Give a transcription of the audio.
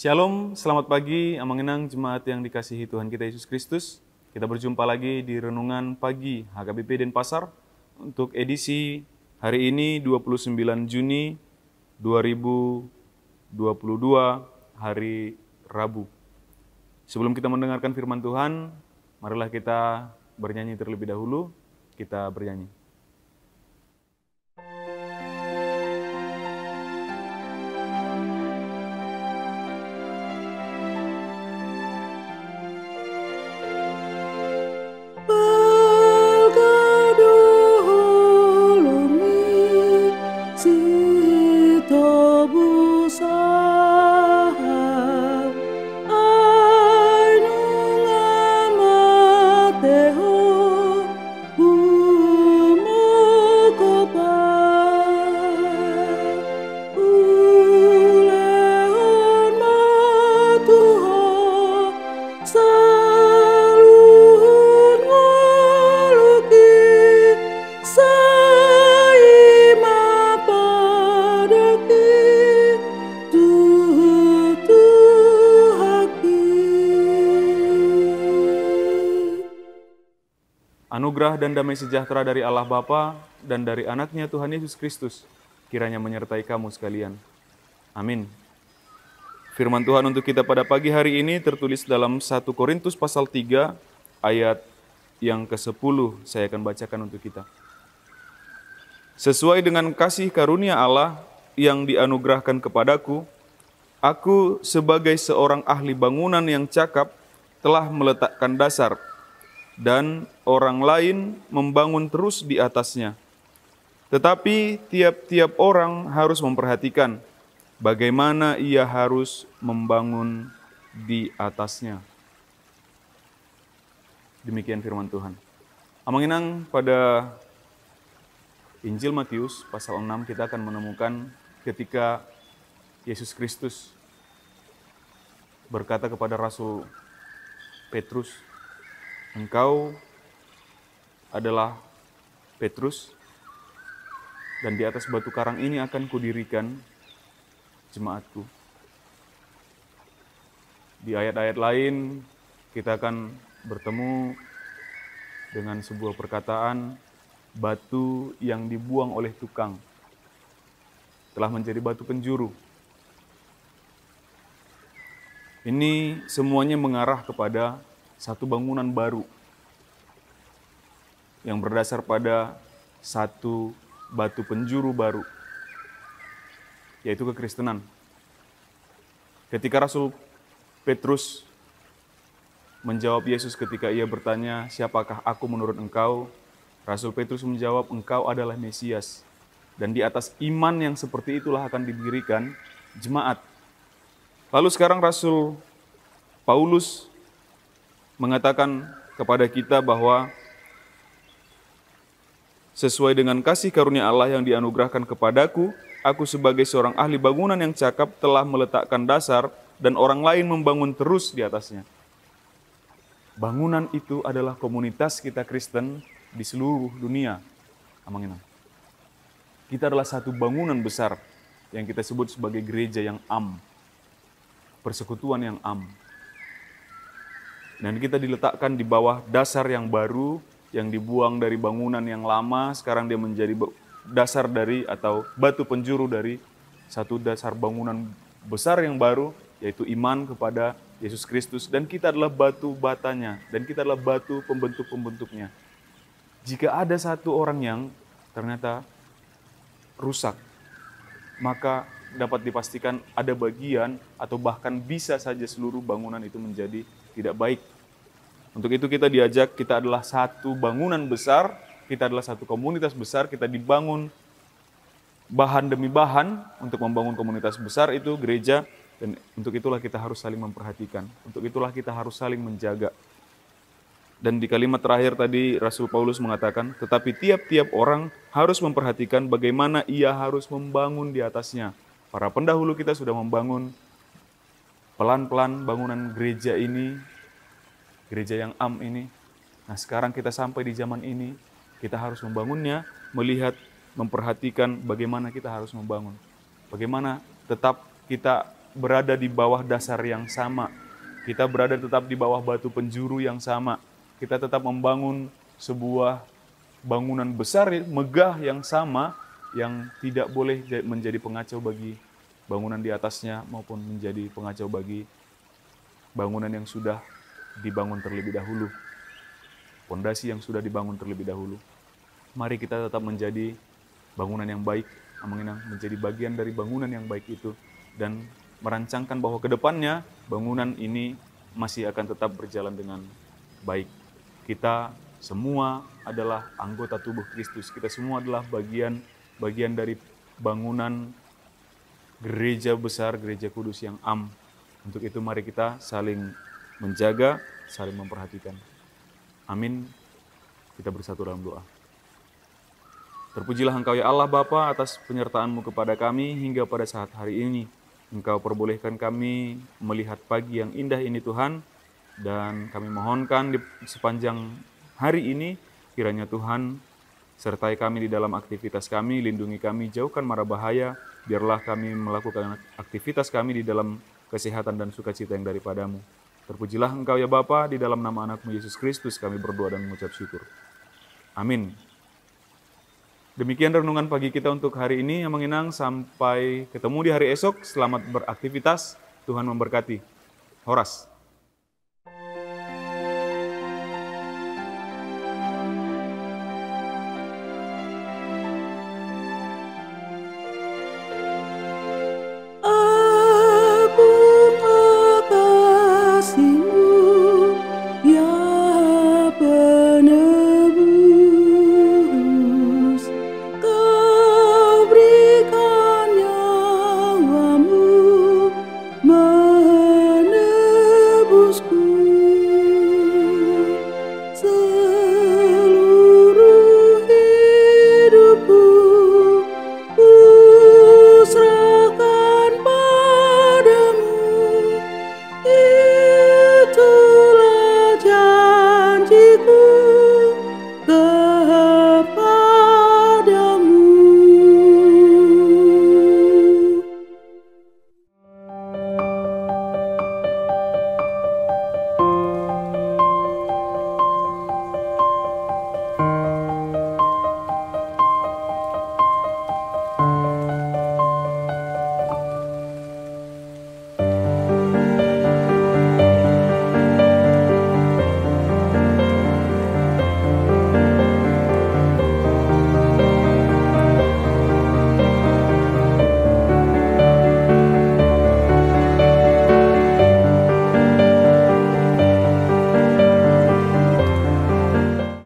Shalom, selamat pagi, Amanginang Jemaat yang dikasihi Tuhan kita Yesus Kristus. Kita berjumpa lagi di Renungan Pagi HKBP Denpasar untuk edisi hari ini 29 Juni 2022, hari Rabu. Sebelum kita mendengarkan firman Tuhan, marilah kita bernyanyi terlebih dahulu. Kita bernyanyi. Anugerah dan damai sejahtera dari Allah Bapa dan dari anaknya Tuhan Yesus Kristus kiranya menyertai kamu sekalian. Amin. Firman Tuhan untuk kita pada pagi hari ini tertulis dalam 1 Korintus pasal 3 ayat yang ke-10. Saya akan bacakan untuk kita. Sesuai dengan kasih karunia Allah yang dianugerahkan kepadaku, aku sebagai seorang ahli bangunan yang cakap telah meletakkan dasar, dan orang lain membangun terus di atasnya. Tetapi tiap-tiap orang harus memperhatikan bagaimana ia harus membangun di atasnya. Demikian firman Tuhan. Amanginang, pada Injil Matius pasal 6 kita akan menemukan ketika Yesus Kristus berkata kepada Rasul Petrus, "Engkau adalah Petrus, dan di atas batu karang ini akan kudirikan jemaatku." Di ayat-ayat lain kita akan bertemu dengan sebuah perkataan, batu yang dibuang oleh tukang telah menjadi batu penjuru. Ini semuanya mengarah kepada satu bangunan baru yang berdasar pada satu batu penjuru baru, yaitu kekristenan. Ketika Rasul Petrus menjawab Yesus ketika ia bertanya, "Siapakah aku menurut engkau?" Rasul Petrus menjawab, "Engkau adalah Mesias." Dan di atas iman yang seperti itulah akan didirikan jemaat. Lalu sekarang Rasul Paulus mengatakan kepada kita bahwa sesuai dengan kasih karunia Allah yang dianugerahkan kepadaku, aku sebagai seorang ahli bangunan yang cakap telah meletakkan dasar dan orang lain membangun terus di atasnya. Bangunan itu adalah komunitas kita Kristen di seluruh dunia. Amanginang. Kita adalah satu bangunan besar yang kita sebut sebagai gereja yang am, persekutuan yang am. Dan kita diletakkan di bawah dasar yang baru, yang dibuang dari bangunan yang lama, sekarang dia menjadi dasar dari atau batu penjuru dari satu dasar bangunan besar yang baru, yaitu iman kepada Yesus Kristus. Dan kita adalah batu batanya, dan kita adalah batu pembentuk-pembentuknya. Jika ada satu orang yang ternyata rusak, maka dapat dipastikan ada bagian atau bahkan bisa saja seluruh bangunan itu menjadi tidak baik. Untuk itu kita diajak, kita adalah satu bangunan besar, kita adalah satu komunitas besar, kita dibangun bahan demi bahan untuk membangun komunitas besar itu gereja, dan untuk itulah kita harus saling memperhatikan, untuk itulah kita harus saling menjaga. Dan di kalimat terakhir tadi Rasul Paulus mengatakan, tetapi tiap-tiap orang harus memperhatikan bagaimana ia harus membangun di atasnya. Para pendahulu kita sudah membangun pelan-pelan bangunan gereja ini, gereja yang am ini. Nah, sekarang kita sampai di zaman ini, kita harus membangunnya, memperhatikan bagaimana kita harus membangun. Bagaimana tetap kita berada di bawah dasar yang sama. Kita berada tetap di bawah batu penjuru yang sama. Kita tetap membangun sebuah bangunan besar, megah yang sama, yang tidak boleh menjadi pengacau bagi bangunan di atasnya maupun menjadi pengacau bagi bangunan yang sudah dibangun terlebih dahulu. Pondasi yang sudah dibangun terlebih dahulu. Mari kita tetap menjadi bangunan yang baik, menjadi bagian dari bangunan yang baik itu, dan merancangkan bahwa ke depannya bangunan ini masih akan tetap berjalan dengan baik. Kita semua adalah anggota tubuh Kristus. Kita semua adalah bagian dari bangunan gereja besar, gereja kudus yang am. Untuk itu mari kita saling menjaga, saling memperhatikan. Amin. Kita bersatu dalam doa. Terpujilah Engkau ya Allah Bapa atas penyertaan-Mu kepada kami hingga pada saat hari ini. Engkau perbolehkan kami melihat pagi yang indah ini Tuhan, dan kami mohonkan di sepanjang hari ini kiranya Tuhan sertai kami di dalam aktivitas kami, lindungi kami, jauhkan mara bahaya, biarlah kami melakukan aktivitas kami di dalam kesehatan dan sukacita yang daripada-Mu. Terpujilah Engkau ya Bapa, di dalam nama anak-Mu Yesus Kristus kami berdoa dan mengucap syukur. Amin. Demikian renungan pagi kita untuk hari ini yang menginang. Sampai ketemu di hari esok. Selamat beraktivitas. Tuhan memberkati. Horas.